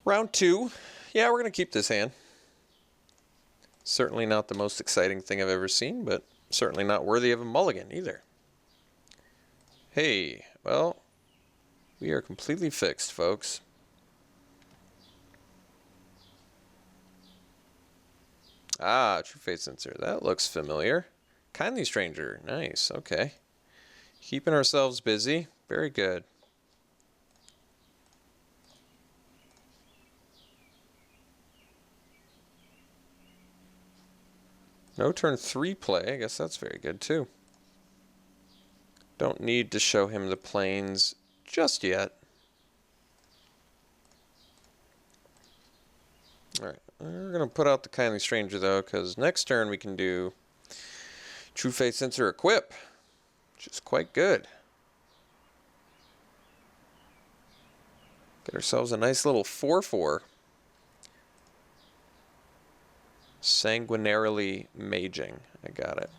Round 2. Yeah, we're going to keep this hand. Certainly not the most exciting thing I've ever seen, but certainly not worthy of a mulligan either. Hey, well, we are completely fixed, folks. Ah, True Fate Sensor. That looks familiar. Kindly Stranger. Nice. Okay. Keeping ourselves busy. Very good. No turn 3 play. I guess that's very good too. Don't need to show him the planes just yet. Alright. We're going to put out the Kindly Stranger though, because next turn we can do True Fate Sensor Equip, which is quite good. Get ourselves a nice little 4/4. Sanguinarily Maging. I got it.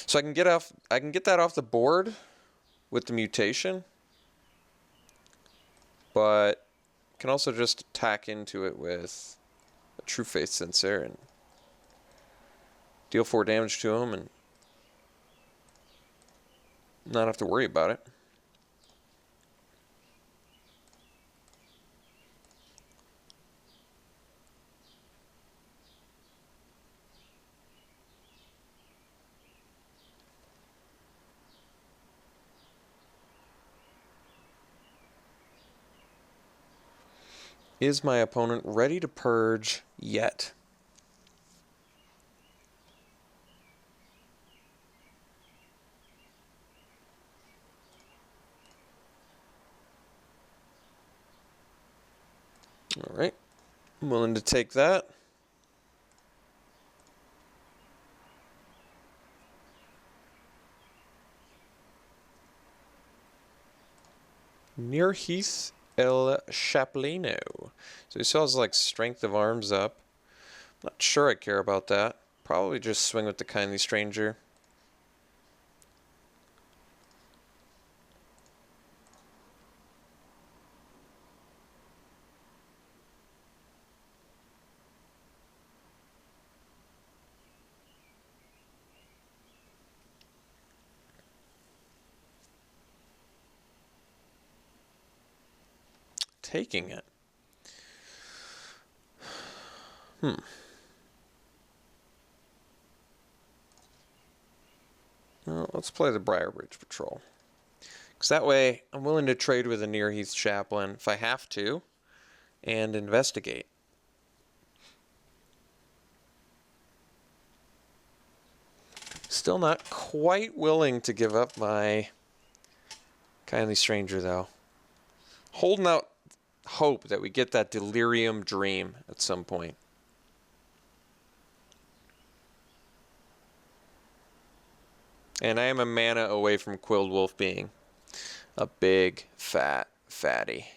So I can get that off the board with the mutation, but can also just attack into it with a True Faith Sensor and deal 4 damage to him and not have to worry about it. Is my opponent ready to purge yet? All right, I'm willing to take that. Near Heath El Chaplino. So he still has like strength of arms up. Not sure I care about that. Probably just swing with the Kindly Stranger. Taking it. Well, let's play the Briarbridge Patrol. Because that way, I'm willing to trade with a Near Heath Chaplain if I have to, and investigate. Still not quite willing to give up my Kindly Stranger, though. Holding out hope that we get that Delirium Dream at some point. And I am a mana away from Quilled Wolf being a big, fat fatty.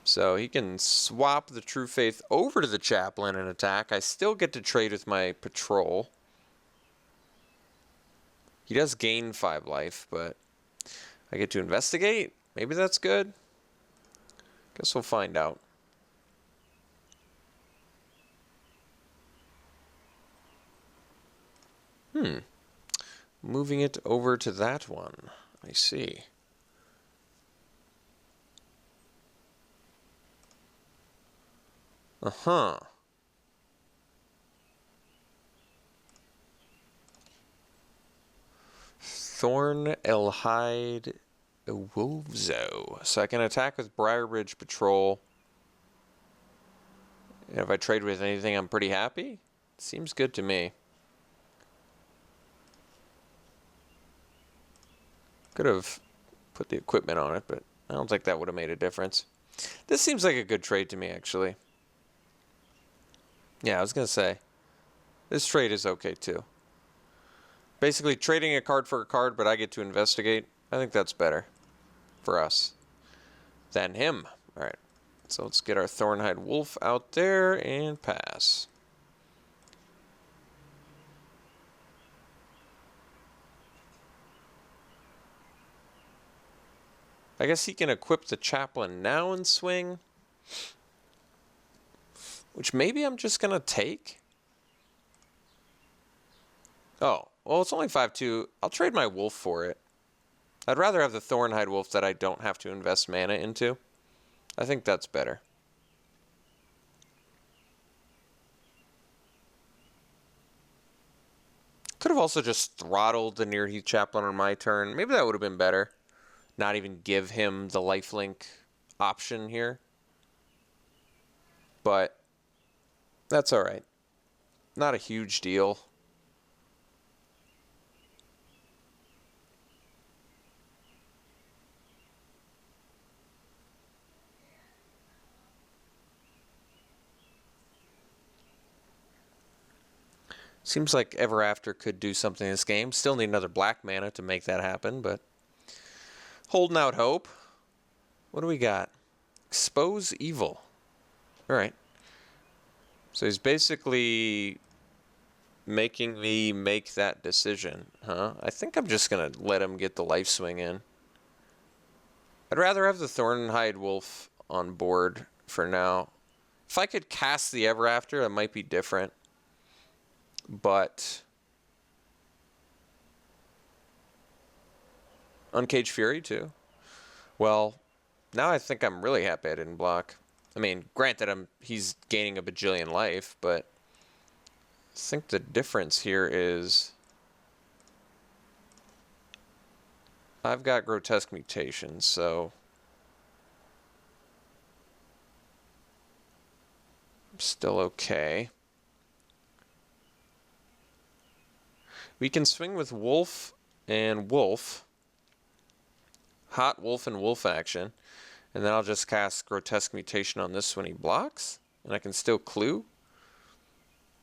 So he can swap the True Faith over to the Chaplain and attack. I still get to trade with my Patrol. He does gain 5 life, but I get to investigate. Maybe that's good. Guess we'll find out. Moving it over to that one. I see. Thorn Elhide Wolvzo. So I can attack with Briarbridge Patrol. And if I trade with anything, I'm pretty happy. Seems good to me. Could have put the equipment on it, but I don't think that would have made a difference. This seems like a good trade to me, actually. Yeah, I was going to say, this trade is okay, too. Basically, trading a card for a card, but I get to investigate. I think that's better for us than him. All right. So let's get our Thornhide Wolf out there and pass. I guess he can equip the Chaplain now and swing, which maybe I'm just going to take. Oh, well, it's only 5-2. I'll trade my Wolf for it. I'd rather have the Thornhide Wolf that I don't have to invest mana into. I think that's better. Could have also just throttled the Nearheath Chaplain on my turn. Maybe that would have been better. Not even give him the lifelink option here. But that's all right. Not a huge deal. Seems like Ever After could do something in this game. Still need another black mana to make that happen, but holding out hope. What do we got? Expose Evil. All right. So he's basically making me make that decision, huh? I think I'm just going to let him get the life swing in. I'd rather have the Thornhide Wolf on board for now. If I could cast the Ever After, it might be different. But Uncaged Fury too. Well, now I think I'm really happy I didn't block. I mean, granted, he's gaining a bajillion life, but I think the difference here is I've got Grotesque Mutations, so I'm still okay. We can swing with Wolf and Wolf. Hot Wolf and Wolf action. And then I'll just cast Grotesque Mutation on this when he blocks. And I can still clue.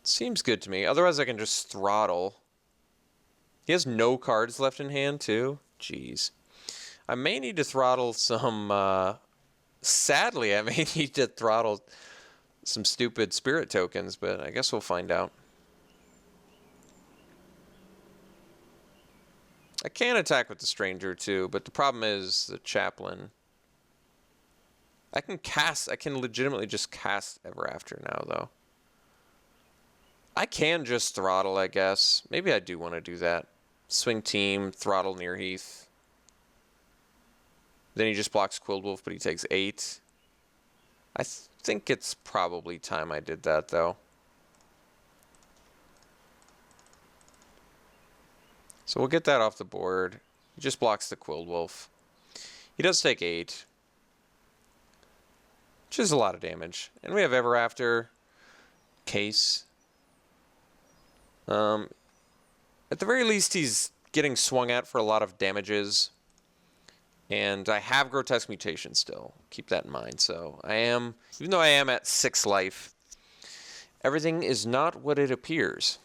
Seems good to me. Otherwise I can just throttle. He has no cards left in hand too. Jeez. I may need to throttle some... sadly, I may need to throttle some stupid spirit tokens. But I guess we'll find out. I can attack with the Stranger too, but the problem is the Chaplain. I can legitimately just cast Ever After now, though. I can just throttle, I guess. Maybe I do want to do that. Swing team, throttle Nearheath. Then he just blocks Quilled Wolf, but he takes 8. I think it's probably time I did that, though. So we'll get that off the board. He just blocks the Quilled Wolf. He does take 8. Which is a lot of damage. And we have Ever After. Case. At the very least, he's getting swung at for a lot of damages. And I have Grotesque Mutation still. Keep that in mind. So I am, even though I am at 6 life, everything is not what it appears.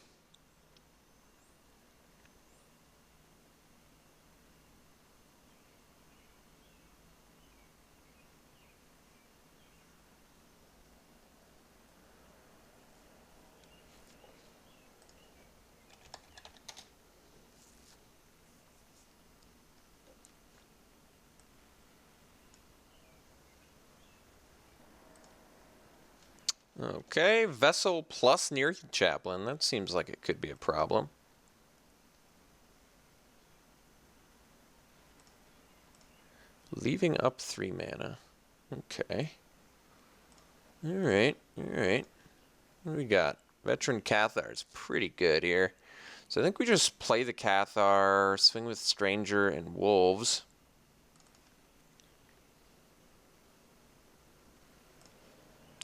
Okay, Vessel plus Nearheath Chaplain. That seems like it could be a problem. Leaving up 3 mana. Okay. Alright, alright. What do we got? Veteran Cathar is pretty good here. So I think we just play the Cathar, swing with Stranger and Wolves.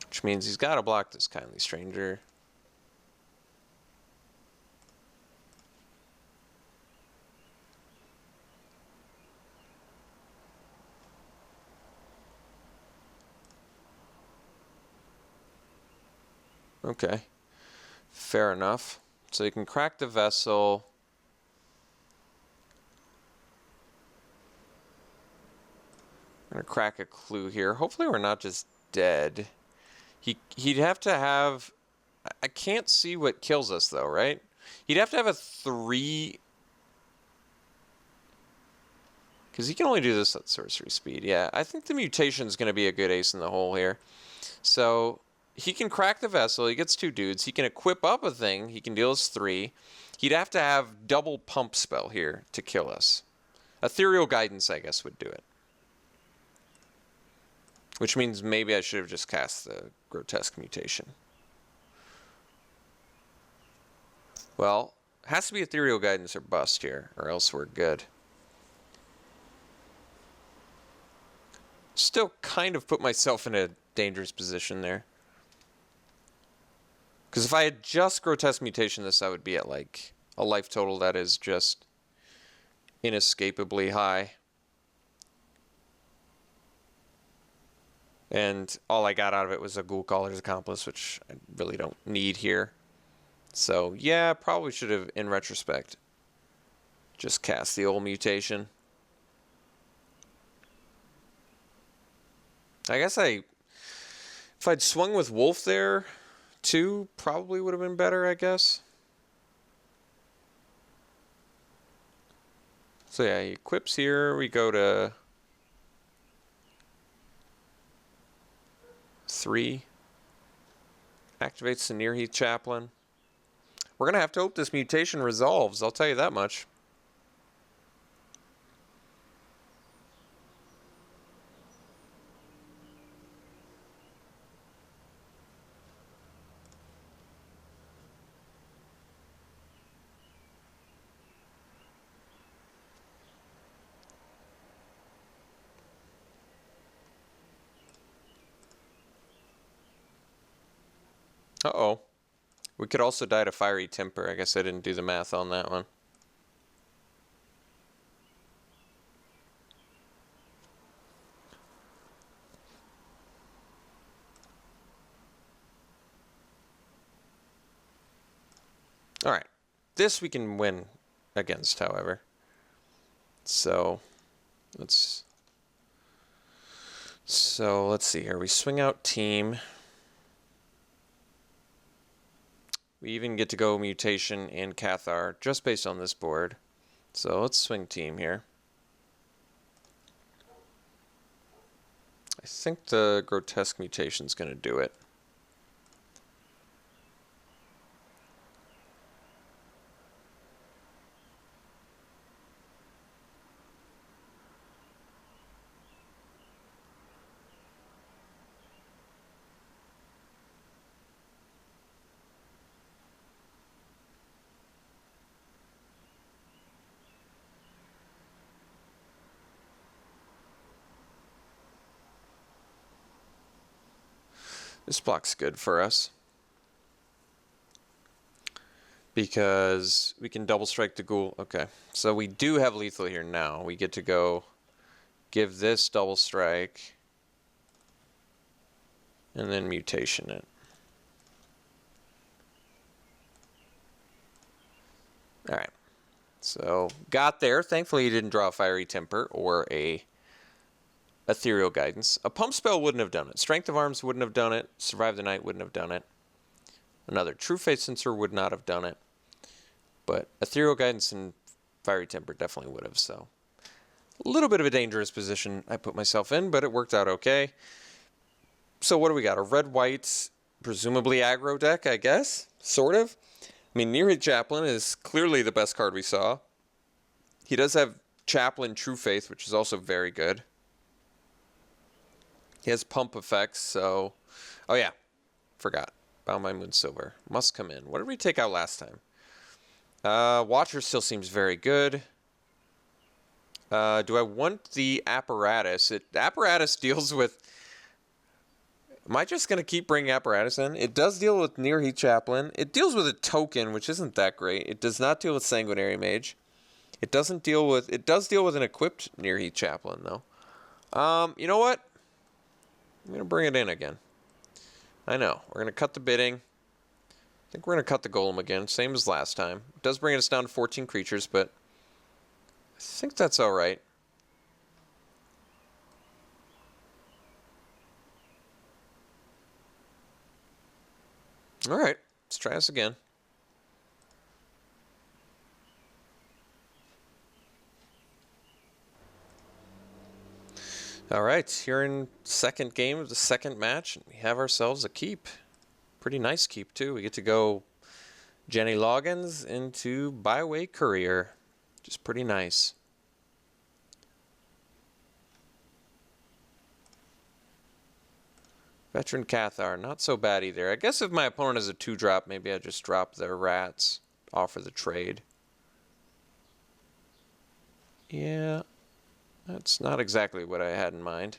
Which means he's got to block this Kindly Stranger. Okay. Fair enough. So you can crack the Vessel. I'm going to crack a Clue here. Hopefully we're not just dead. He'd have to have... I can't see what kills us, though, right? He'd have to have a 3... Because he can only do this at sorcery speed. Yeah, I think the mutation's going to be a good ace in the hole here. So he can crack the vessel. He gets 2 dudes. He can equip up a thing. He can deal us 3. He'd have to have double pump spell here to kill us. Ethereal Guidance, I guess, would do it. Which means maybe I should have just cast the Grotesque Mutation. Well, it has to be Ethereal Guidance or bust here, or else we're good. Still kind of put myself in a dangerous position there. Because if I had just Grotesque Mutation this, I would be at like a life total that is just inescapably high. And all I got out of it was a Ghoul Caller's Accomplice, which I really don't need here. So yeah, probably should have, in retrospect, just cast the old mutation. I guess if I'd swung with Wolf there, too, probably would have been better, I guess. So yeah, he equips here. We go to 3. Activates the Near Heath Chaplain. We're going to have to hope this mutation resolves, I'll tell you that much. Uh-oh. We could also die to Fiery Temper. I guess I didn't do the math on that one. Alright. This we can win against, however. So let's see here. We swing out Team. We even get to go Mutation and Cathar just based on this board. So let's swing Team here. I think the Grotesque Mutation's going to do it. This block's good for us. Because we can double strike the Ghoul. Okay, so we do have lethal here now. We get to go give this double strike. And then mutation it. Alright. So, got there. Thankfully he didn't draw a Fiery Temper or a Ethereal Guidance. A Pump Spell wouldn't have done it. Strength of Arms wouldn't have done it. Survive the Night wouldn't have done it. Another True Faith Sensor would not have done it. But Ethereal Guidance and Fiery Temper definitely would have, so. A little bit of a dangerous position I put myself in, but it worked out okay. So what do we got? A red-white, presumably aggro deck, I guess? Sort of. I mean, Near Heath Chaplain is clearly the best card we saw. He does have Chaplain True Faith, which is also very good. He has pump effects, so... Oh, yeah. Forgot. Bound by Moonsilver. Must come in. What did we take out last time? Watcher still seems very good. Do I want the Apparatus? Apparatus deals with... Am I just going to keep bringing Apparatus in? It does deal with Near Heath Chaplain. It deals with a token, which isn't that great. It does not deal with Sanguinary Mage. It doesn't deal with... It does deal with an equipped Near Heath Chaplain, though. You know what? I'm going to bring it in again. I know. We're going to cut the bidding. I think we're going to cut the Golem again, same as last time. It does bring us down to 14 creatures, but I think that's all right. All right, let's try this again. All right, here in second game of the second match, and we have ourselves a keep. Pretty nice keep, too. We get to go Jenny Loggins into Byway Courier. Just pretty nice. Veteran Cathar, not so bad either. I guess if my opponent has a 2-drop, maybe I just drop their rats, offer the trade. Yeah, that's not exactly what I had in mind.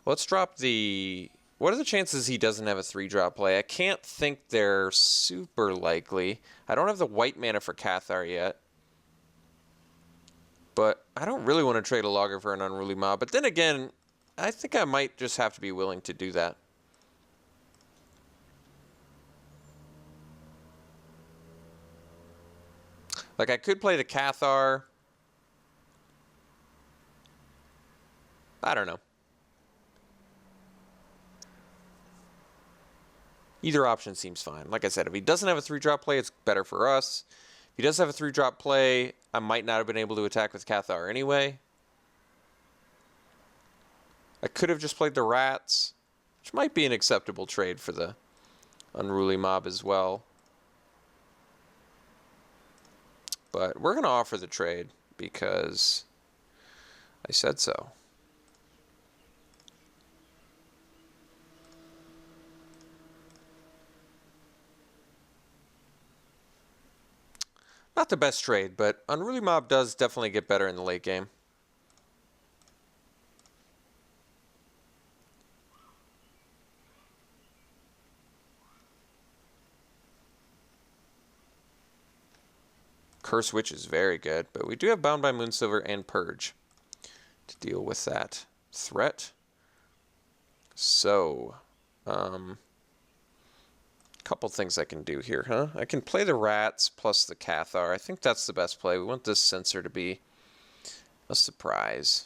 Let's drop the... What are the chances he doesn't have a 3-drop play? I can't think they're super likely. I don't have the white mana for Cathar yet. But I don't really want to trade a Logger for an Unruly Mob. But then again, I think I might just have to be willing to do that. Like, I could play the Cathar. I don't know. Either option seems fine. Like I said, if he doesn't have a 3-drop play, it's better for us. If he does have a 3-drop play, I might not have been able to attack with Cathar anyway. I could have just played the rats, which might be an acceptable trade for the Unruly Mob as well. But we're going to offer the trade because I said so. Not the best trade, but Unruly Mob does definitely get better in the late game. Curse Witch is very good, but we do have Bound by Moonsilver and Purge to deal with that threat. So, couple things I can do here, huh? I can play the rats plus the Cathar. I think that's the best play. We want this Censor to be a surprise.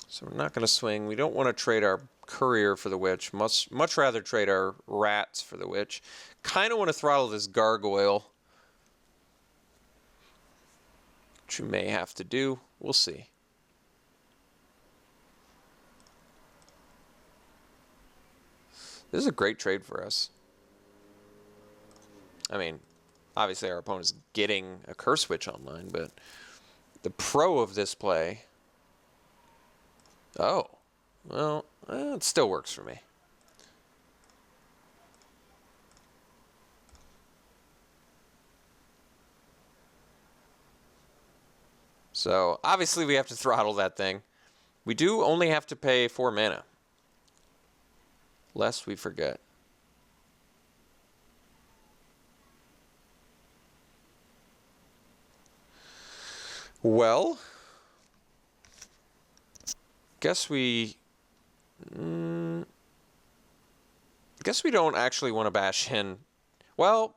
So we're not going to swing. We don't want to trade our Courier for the Witch. Much rather trade our rats for the Witch. Kind of want to throttle this Gargoyle, which you may have to do. We'll see. This is a great trade for us. I mean, obviously our opponent's getting a Curse Witch online, but the pro of this play... Oh, well, it still works for me. So, obviously we have to throttle that thing. We do only have to pay 4 mana. Lest we forget. Well, guess we don't actually want to bash in. Well,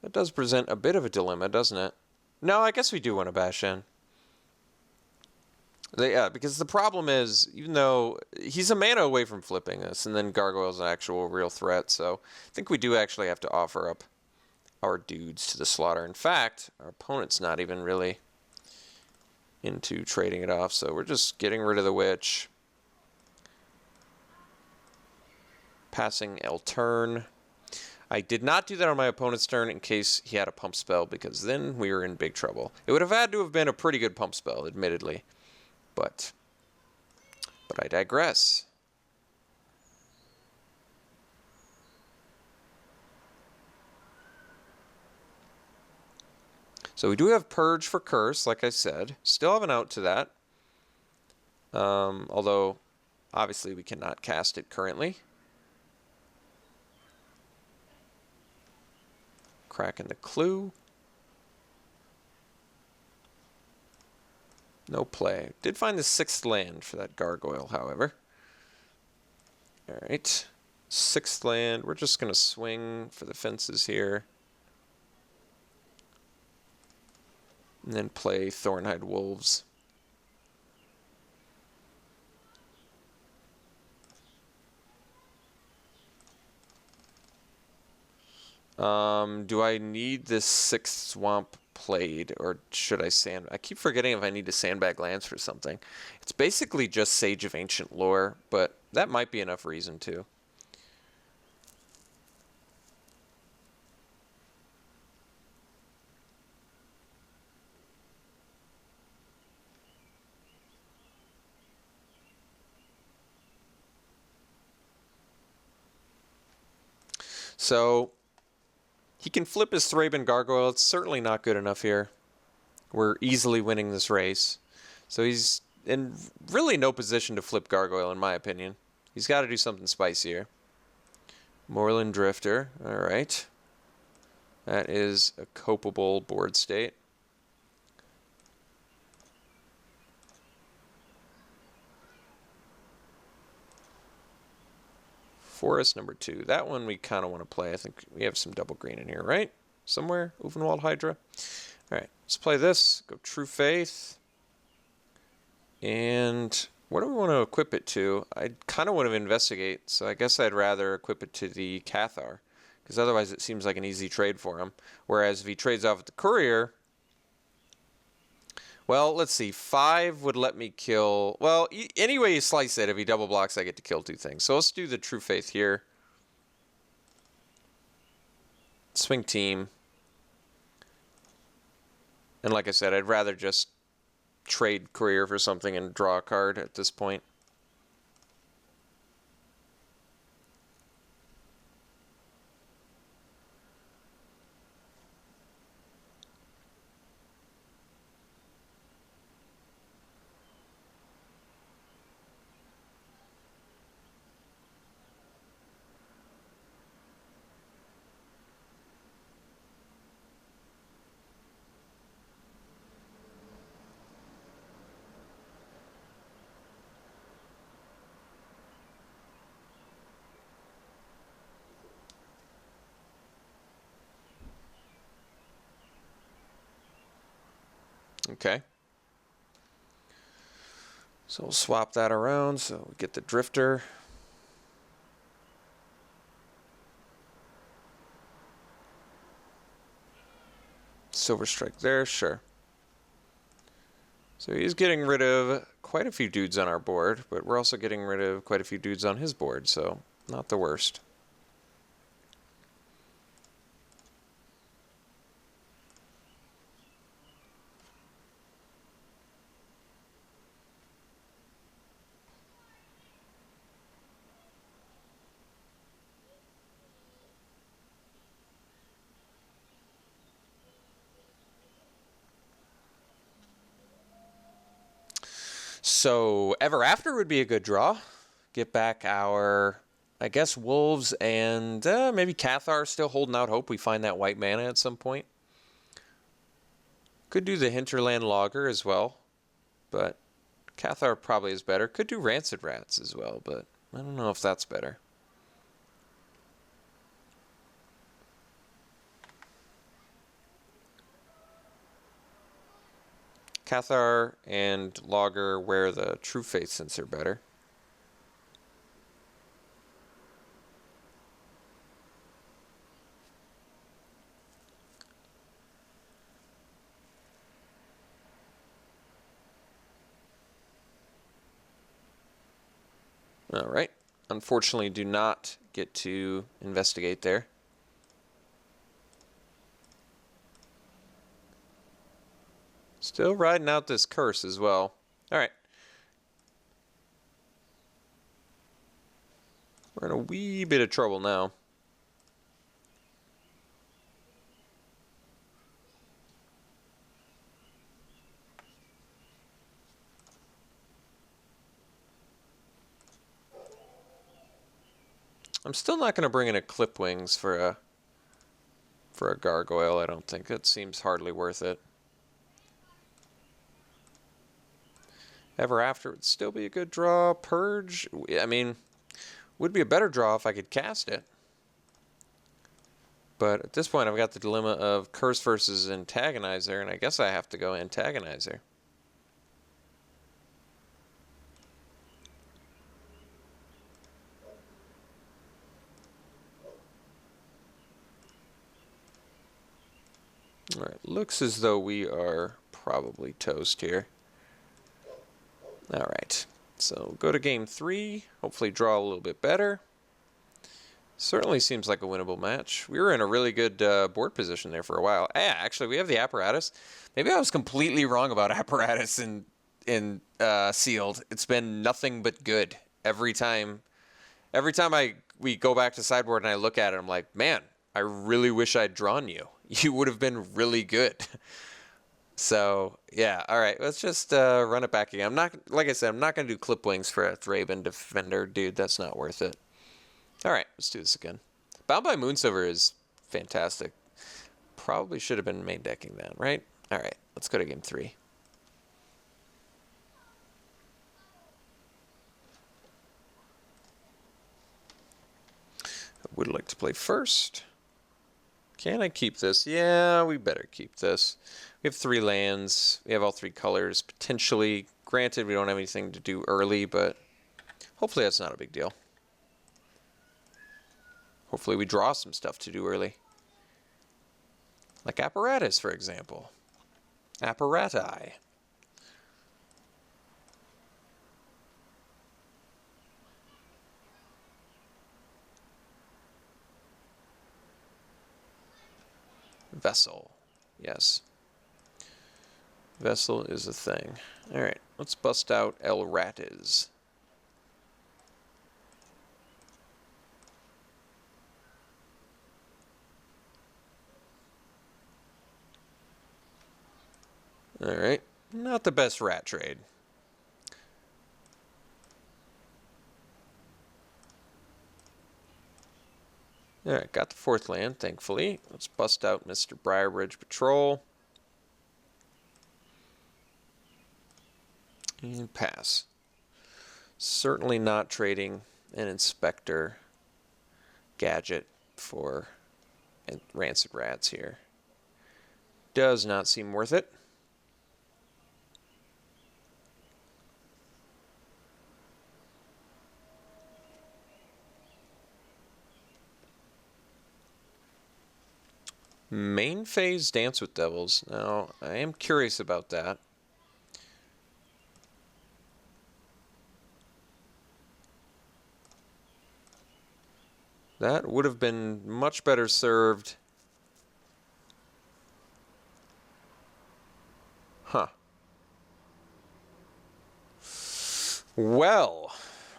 that does present a bit of a dilemma, doesn't it? No, I guess we do want to bash in. Yeah, because the problem is, even though he's a mana away from flipping us, and then Gargoyle's an actual real threat, so I think we do actually have to offer up our dudes to the slaughter. In fact, our opponent's not even really into trading it off, so we're just getting rid of the Witch. Passing El turn. I did not do that on my opponent's turn in case he had a pump spell, because then we were in big trouble. It would have had to have been a pretty good pump spell, admittedly. But I digress. So we do have Purge for Curse, like I said. Still have an out to that. Although, obviously, we cannot cast it currently. Cracking the Clue. No play. Did find the 6th land for that Gargoyle, however. Alright. 6th land. We're just going to swing for the fences here. And then play Thornhide Wolves. Do I need this 6th swamp played, or should I sand? I keep forgetting if I need to sandbag lands for something. It's basically just Sage of Ancient Lore, but that might be enough reason too. So he can flip his Thraben Gargoyle. It's certainly not good enough here. We're easily winning this race. So he's in really no position to flip Gargoyle, in my opinion. He's got to do something spicier. Moorland Drifter. All right. That is a copable board state. Forest number 2. That one we kind of want to play. I think we have some double green in here, right? Somewhere. Uvenwald Hydra. All right. Let's play this. Go True Faith. And what do we want to equip it to? I kind of want to investigate, so I guess I'd rather equip it to the Cathar, because otherwise it seems like an easy trade for him. Whereas if he trades off at the Courier, well, let's see. 5 would let me kill... Well, any way you slice it, if he double blocks, I get to kill 2 things. So let's do the True Faith here. Swing team. And like I said, I'd rather just trade Courier for something and draw a card at this point. Okay. So we'll swap that around so we get the Drifter. Silver Strike there, sure. So he's getting rid of quite a few dudes on our board, but we're also getting rid of quite a few dudes on his board, so not the worst. So Ever After would be a good draw. Get back our, I guess, Wolves and maybe Cathar still holding out hope we find that white mana at some point. Could do the Hinterland Logger as well, but Cathar probably is better. Could do Rancid Rats as well, but I don't know if that's better. Cathar and Logger wear the True Faith since they're better. All right. Unfortunately, do not get to investigate there. Still riding out this curse as well. All right. We're in a wee bit of trouble now. I'm still not going to bring in a Clip Wings for a Gargoyle, I don't think. It seems hardly worth it. Ever After would still be a good draw. Purge, I mean, would be a better draw if I could cast it. But at this point, I've got the dilemma of Curse versus Antagonizer, and I guess I have to go Antagonizer. All right, looks as though we are probably toast here. All right, so go to game 3. Hopefully draw a little bit better. Certainly seems like a winnable match. We were in a really good board position there for a while. Yeah, actually, we have the apparatus. Maybe I was completely wrong about apparatus in sealed. It's been nothing but good every time. Every time we go back to sideboard and I look at it, I'm like, man, I really wish I'd drawn you. You would have been really good. So yeah, all right, let's just run it back again. I'm not, like I said, I'm not gonna do clip wings for a Thraben Defender, dude. That's not worth it. All right, let's do this again. Bound by Moonsilver is fantastic. Probably should have been main decking that, right? All right, let's go to game 3. I would like to play first. Can I keep this? Yeah, we better keep this. We have 3 lands. We have all 3 colors, potentially. Granted, we don't have anything to do early, but hopefully that's not a big deal. Hopefully we draw some stuff to do early. Like apparatus, for example. Apparati. Vessel. Yes. Vessel is a thing. Alright, let's bust out El Ratiz. Alright, not the best rat trade. Alright, got the 4th land, thankfully. Let's bust out Mr. Briarbridge Patrol. And pass. Certainly not trading an Inspector gadget for Rancid Rats here. Does not seem worth it. Main phase Dance with Devils. Now, I am curious about that. That would have been much better served. Huh. Well,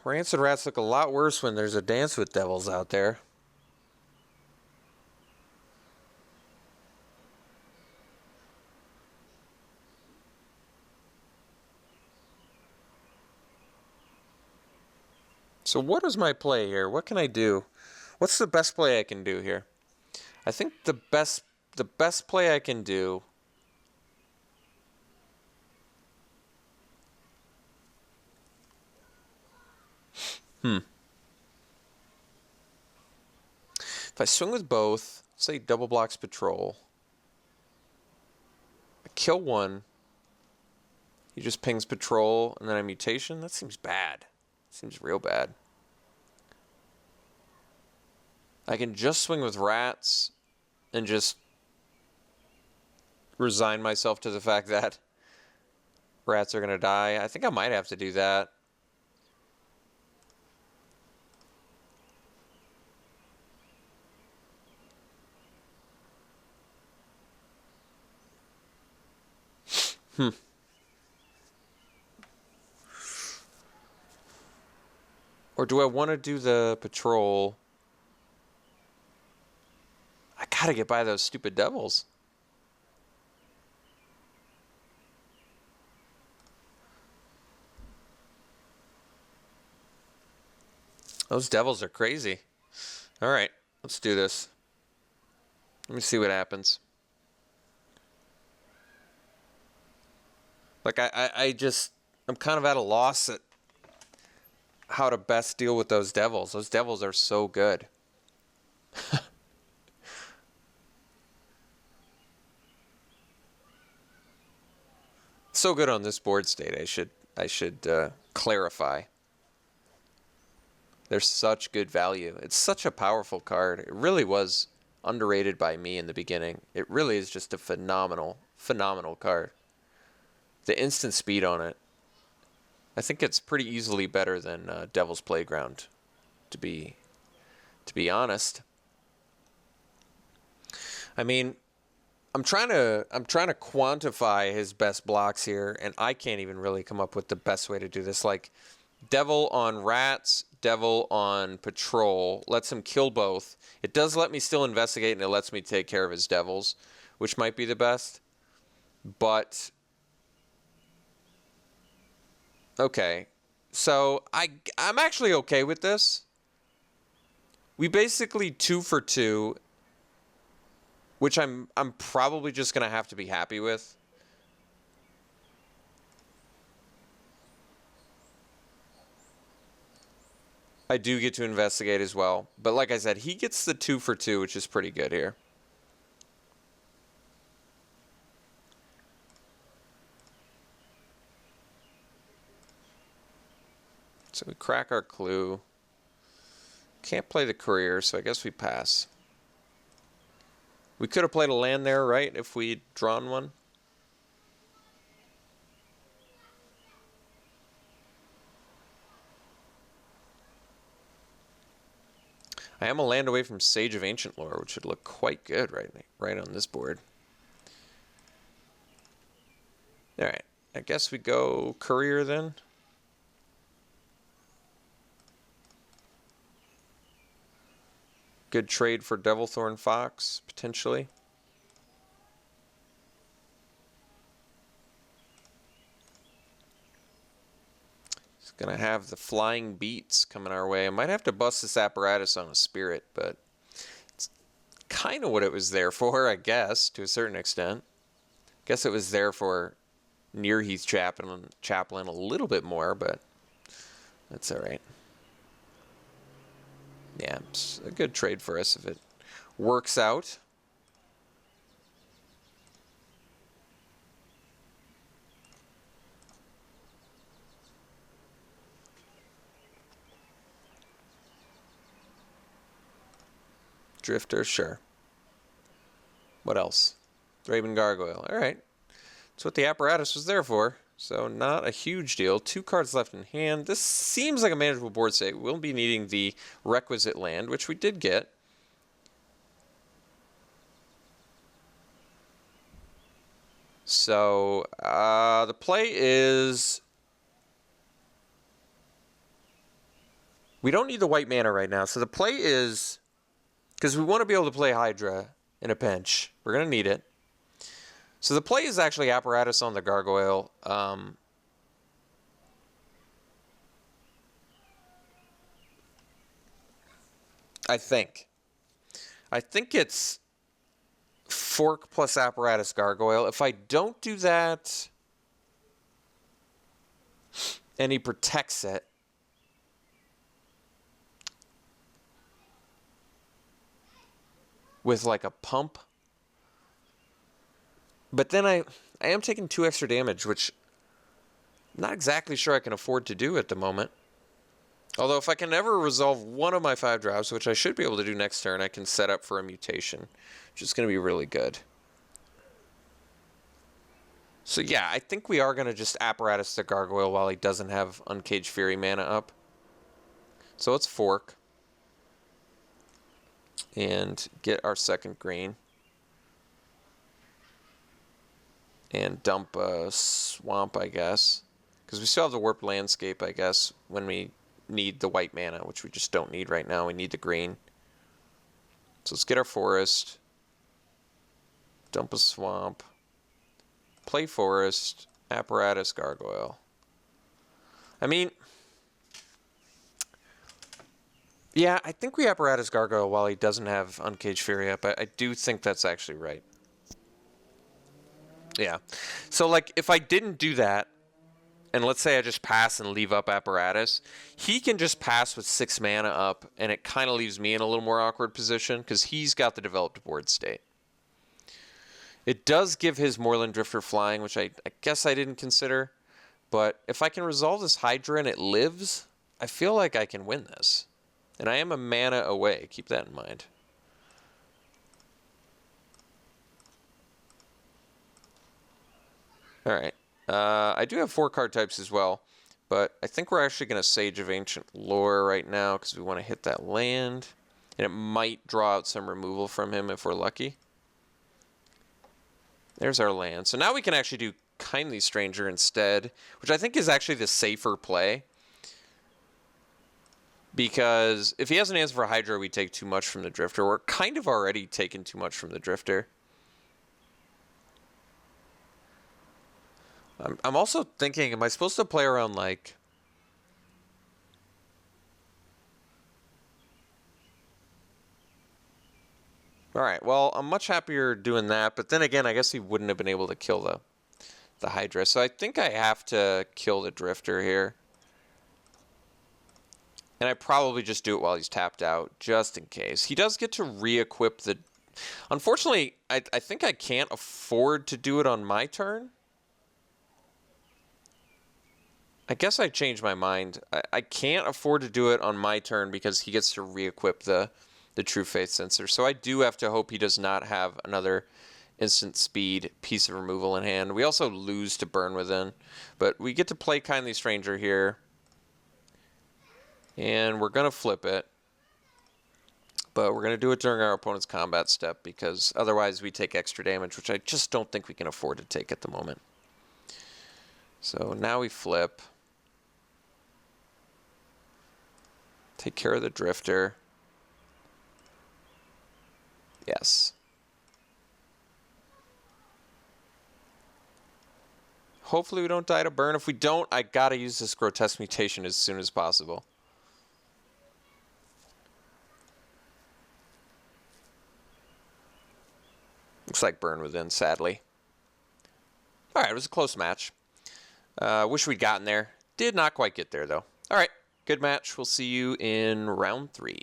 Rancid Rats look a lot worse when there's a Dance with Devils out there. So what is my play here? What can I do? What's the best play I can do here? I think the best play I can do If I swing with both, say double blocks patrol, I kill one, he just pings patrol, and then I mutation? That seems bad. Seems real bad. I can just swing with rats and just resign myself to the fact that rats are going to die. I think I might have to do that. Or do I want to do the patrol? I gotta get by those stupid devils. Those devils are crazy. All right, let's do this. Let me see what happens. Like, I'm kind of at a loss at how to best deal with those devils. Those devils are so good. So good on this board state. I should clarify. They're such good value. It's such a powerful card. It really was underrated by me in the beginning. It really is just a phenomenal, phenomenal card. The instant speed on it, I think it's pretty easily better than Devil's Playground, to be honest. I mean, I'm trying to quantify his best blocks here, and I can't even really come up with the best way to do this. Like, Devil on Rats, Devil on Patrol lets him kill both. It does let me still investigate, and it lets me take care of his devils, which might be the best. But okay, so I'm actually okay with this. We basically 2 for 2, which I'm probably just gonna have to be happy with. I do get to investigate as well, but like I said, he gets the 2 for 2, which is pretty good here. So we crack our clue. Can't play the courier, so I guess we pass. We could have played a land there, right, if we'd drawn one? I am a land away from Sage of Ancient Lore, which would look quite good right on this board. Alright, I guess we go courier then. Good trade for Devilthorn Fox, potentially. It's going to have the Flying Beats coming our way. I might have to bust this apparatus on a Spirit, but it's kind of what it was there for, I guess, to a certain extent. I guess it was there for Nearheath Chaplain a little bit more, but that's all right. Yeah, it's a good trade for us if it works out. Drifter, sure. What else? Thraben Gargoyle. All right. That's what the apparatus was there for. So not a huge deal. 2 cards left in hand. This seems like a manageable board state. We'll be needing the requisite land, which we did get. So the play is... We don't need the white mana right now. So the play is... Because we want to be able to play Hydra in a pinch. We're going to need it. So the play is actually apparatus on the Gargoyle. I think it's Fork plus apparatus Gargoyle. If I don't do that, and he protects it, with like a pump. But then I am taking 2 extra damage, which I'm not exactly sure I can afford to do at the moment. Although if I can ever resolve one of my 5 drops, which I should be able to do next turn, I can set up for a mutation, which is going to be really good. So yeah, I think we are going to just apparatus the Gargoyle while he doesn't have Uncaged Fury mana up. So let's fork. And get our second green. And dump a swamp, I guess. Because we still have the Warped Landscape, I guess, when we need the white mana, which we just don't need right now. We need the green. So let's get our forest. Dump a swamp. Play forest. Apparatus Gargoyle. I mean... Yeah, I think we apparatus Gargoyle while he doesn't have Uncaged Fury up. I do think that's actually right. Yeah. So, like, if I didn't do that, and let's say I just pass and leave up apparatus, he can just pass with 6 mana up, and it kind of leaves me in a little more awkward position, because he's got the developed board state. It does give his Moorland Drifter flying, which I guess I didn't consider, but if I can resolve this Hydra and it lives, I feel like I can win this. And I am a mana away. Keep that in mind. All right. I do have 4 card types as well, but I think we're actually going to Sage of Ancient Lore right now because we want to hit that land. And it might draw out some removal from him if we're lucky. There's our land. So now we can actually do Kindly Stranger instead, which I think is actually the safer play. Because if he has an answer for Hydra, we take too much from the Drifter. We're kind of already taking too much from the Drifter. I'm also thinking, am I supposed to play around like... Alright, well, I'm much happier doing that, but then again, I guess he wouldn't have been able to kill the Hydra. So I think I have to kill the Drifter here. And I probably just do it while he's tapped out, just in case. He does get to re-equip the... Unfortunately, I think I can't afford to do it on my turn. I guess I changed my mind. I can't afford to do it on my turn because he gets to re-equip the True Faith Sensor. So I do have to hope he does not have another instant speed piece of removal in hand. We also lose to Burn Within. But we get to play Kindly Stranger here. And we're going to flip it. But we're going to do it during our opponent's combat step because otherwise we take extra damage, which I just don't think we can afford to take at the moment. So now we flip. Take care of the Drifter. Yes. Hopefully we don't die to burn. If we don't, I gotta use this Grotesque Mutation as soon as possible. Looks like Burn Within, sadly. Alright, it was a close match. Wish we'd gotten there. Did not quite get there, though. Alright, good match. We'll see you in round 3.